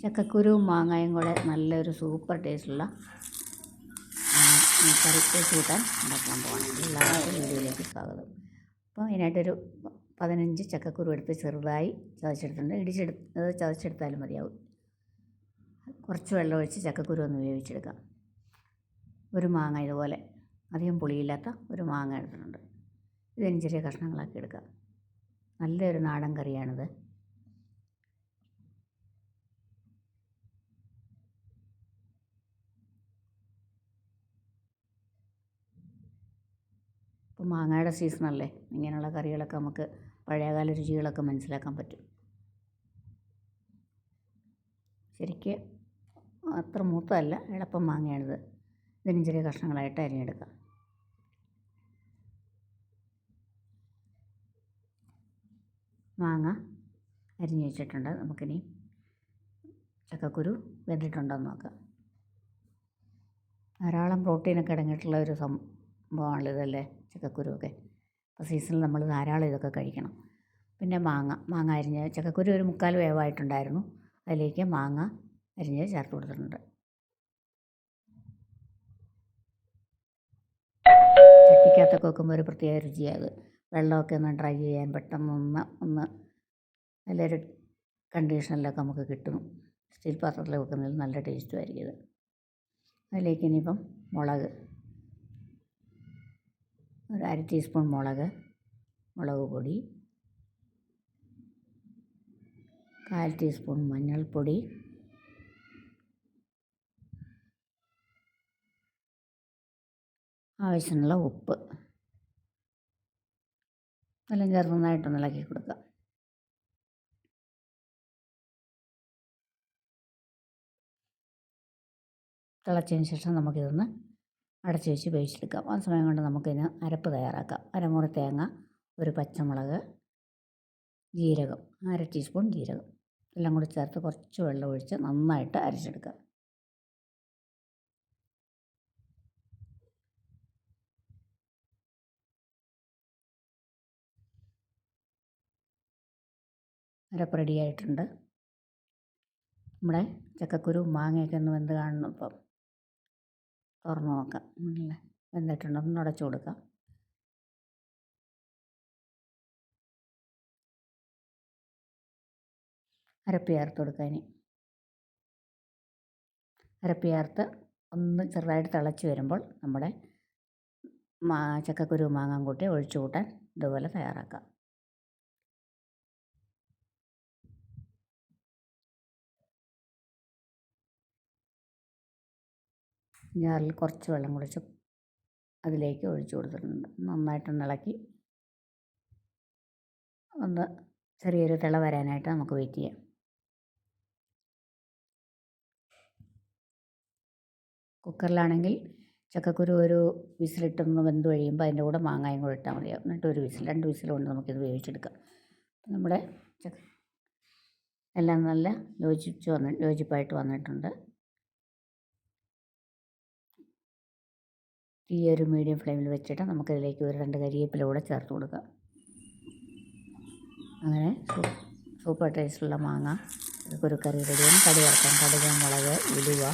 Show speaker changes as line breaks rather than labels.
ചക്കക്കുരുവും മാങ്ങയും കൂടെ നല്ലൊരു സൂപ്പർ ടേസ്റ്റുള്ള കറി കൂട്ടാൻ ഉണ്ടാക്കാൻ പോകണം. എല്ലാവർക്കും വീഡിയോയിലേക്ക് സ്വാഗതം. അപ്പോൾ അതിനായിട്ടൊരു 15 ചക്കക്കുരു എടുത്ത് ചെറുതായി ചതച്ചെടുത്തിട്ടുണ്ട്. ചതച്ചെടുത്താലും മതിയാവും. കുറച്ച് വെള്ളം ഒഴിച്ച് ചക്കക്കുരു ഒന്ന് വേവിച്ചെടുക്കാം. ഒരു മാങ്ങ ഇതുപോലെ അധികം പുളിയില്ലാത്ത ഒരു മാങ്ങ എടുത്തിട്ടുണ്ട്. ഇതിന് ചെറിയ കഷ്ണങ്ങളാക്കി എടുക്കാം. നല്ലൊരു നാടൻ കറിയാണിത്. ഇപ്പോൾ മാങ്ങയുടെ സീസണല്ലേ, ഇങ്ങനെയുള്ള കറികളൊക്കെ നമുക്ക് പഴയകാല രുചികളൊക്കെ മനസ്സിലാക്കാൻ പറ്റും. ശരിക്ക് അത്ര മൂത്തതല്ല, എളുപ്പം മാങ്ങയാണിത്. ഇതിന് ചെറിയ കഷ്ണങ്ങളായിട്ട് അരിഞ്ഞെടുക്കാം. മാങ്ങ അരിഞ്ഞ് വെച്ചിട്ടുണ്ട്. നമുക്കിനി ചക്കക്കുരു വെന്തിട്ടുണ്ടോ എന്ന് നോക്കാം. ധാരാളം പ്രോട്ടീനൊക്കെ അടങ്ങിയിട്ടുള്ള ഒരു സംഭവമാണിതല്ലേ ചക്കക്കുരുവൊക്കെ. അപ്പോൾ സീസണിൽ നമ്മൾ ധാരാളം ഇതൊക്കെ കഴിക്കണം. പിന്നെ മാങ്ങ അരിഞ്ഞ് ചക്കക്കുരു ഒരു 3/4 വേവായിട്ടുണ്ടായിരുന്നു. അതിലേക്ക് മാങ്ങ അരിഞ്ഞ് ചേർത്ത് കൊടുത്തിട്ടുണ്ട്. ചട്ടിക്കകത്തൊക്കെ വെക്കുമ്പോൾ ഒരു പ്രത്യേക രുചിയാണ്. വെള്ളമൊക്കെ ഒന്ന് ഡ്രൈ ചെയ്യാൻ പെട്ടെന്ന് ഒന്ന് നല്ലൊരു കണ്ടീഷനിലൊക്കെ നമുക്ക് കിട്ടും. സ്റ്റീൽ പാത്രത്തിൽ വെക്കുന്നതിൽ നല്ല ടേസ്റ്റും ആയിരിക്കും ഇത്. അതിലേക്ക് ഇനിയിപ്പം മുളക്, ഒരു 1/2 ടീസ്പൂൺ മുളക് പൊടി, 1/4 ടീസ്പൂൺ മഞ്ഞൾപ്പൊടി, ആവശ്യത്തിനുള്ള ഉപ്പ് എല്ലാം ചേർത്ത് നന്നായിട്ടൊന്ന് ഇളക്കി കൊടുക്കുക. തിളച്ചതിന് ശേഷം നമുക്കിതൊന്ന് അടച്ച് വെച്ച് വേവിച്ചെടുക്കാം. ആ സമയം കൊണ്ട് നമുക്കിതിന് അരപ്പ് തയ്യാറാക്കാം. അരമുറി തേങ്ങ, ഒരു പച്ചമുളക്, ജീരകം, 1/2 ടീസ്പൂൺ ജീരകം എല്ലാം കൂടി ചേർത്ത് കുറച്ച് വെള്ളം ഒഴിച്ച് നന്നായിട്ട് അരച്ചെടുക്കാം. അരപ്പ് റെഡിയായിട്ടുണ്ട്. നമ്മുടെ ചക്കക്കുരു മാങ്ങയൊക്കെ ഒന്ന് വെന്ത് കാണുന്നു. ഇപ്പം തുറന്ന് നോക്കാം. വെന്തിട്ടുണ്ടെന്ന് ഉടച്ചു കൊടുക്കാം. അരപ്പ് ചേർത്ത് കൊടുക്കാം. ഇനി അരപ്പ് ചേർത്ത് ഒന്ന് ചെറുതായിട്ട് തിളച്ച് വരുമ്പോൾ നമ്മുടെ ചക്കക്കുരു മാങ്ങാൻ കൂട്ടി ഒഴിച്ചു കൂട്ടാൻ ഇതുപോലെ തയ്യാറാക്കാം. ജാറിൽ കുറച്ച് വെള്ളം കുടിച്ച് അതിലേക്ക് ഒഴിച്ചു കൊടുത്തിട്ടുണ്ട്. നന്നായിട്ടൊന്ന് ഇളക്കി ഒന്ന് ചെറിയൊരു തിള വരാനായിട്ട് നമുക്ക് വെയിറ്റ് ചെയ്യാം. കുക്കറിലാണെങ്കിൽ ചക്കക്കുരു ഒരു വിസിലിട്ടൊന്ന് വെന്ത് കഴിയുമ്പോൾ അതിൻ്റെ കൂടെ മാങ്ങയും കൂടെ ഇട്ടാൽ മതിയാവും. എന്നിട്ട് 2 വിസിൽ കൊണ്ട് നമുക്കിത് വേവിച്ചെടുക്കാം. നമ്മുടെ എല്ലാം നല്ല യോജിപ്പായിട്ട് വന്നിട്ടുണ്ട്. തീ ഒരു മീഡിയം ഫ്ലെയിമിൽ വെച്ചിട്ട് നമുക്കിതിലേക്ക് 2 കരിവേപ്പില കൂടെ ചേർത്ത് കൊടുക്കാം. അങ്ങനെ സൂപ്പർ ടേസ്റ്റുള്ള മാങ്ങ ഒരു കറി റെഡിയാണ്. കടി വറുക്കാം. കടുക്, മുളക്, ഉലുവ